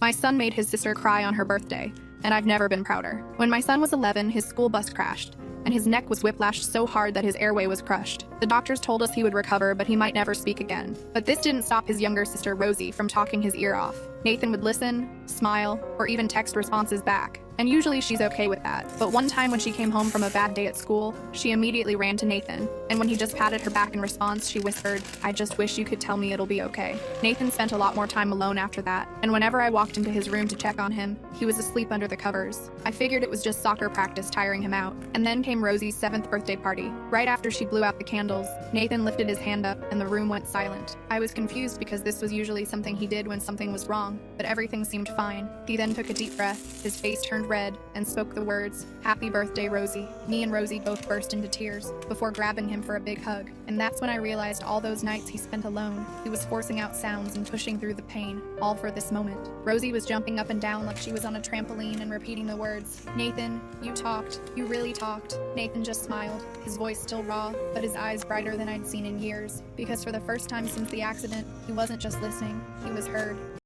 My son made his sister cry on her birthday, and I've never been prouder. When my son was 11, his school bus crashed, and his neck was whiplashed so hard that his airway was crushed. The doctors told us he would recover, but he might never speak again. But this didn't stop his younger sister Rosie from talking his ear off. Nathan would listen, smile, or even text responses back. And usually she's okay with that. But one time when she came home from a bad day at school, she immediately ran to Nathan. And when he just patted her back in response, she whispered, "I just wish you could tell me it'll be okay." Nathan spent a lot more time alone after that. And whenever I walked into his room to check on him, he was asleep under the covers. I figured it was just soccer practice tiring him out. And then came Rosie's 7th birthday party. Right after she blew out the candles, Nathan lifted his hand up and the room went silent. I was confused because this was usually something he did when something was wrong, but everything seemed fine. He then took a deep breath, his face turned red, and spoke the words, "Happy birthday, Rosie." Me and Rosie both burst into tears before grabbing him for a big hug. And that's when I realized all those nights he spent alone, he was forcing out sounds and pushing through the pain, all for this moment. Rosie was jumping up and down like she was on a trampoline and repeating the words, "Nathan, you talked. You really talked." Nathan just smiled, his voice still raw, but his eyes brighter than I'd seen in years. Because for the first time since the accident, he wasn't just listening, he was heard.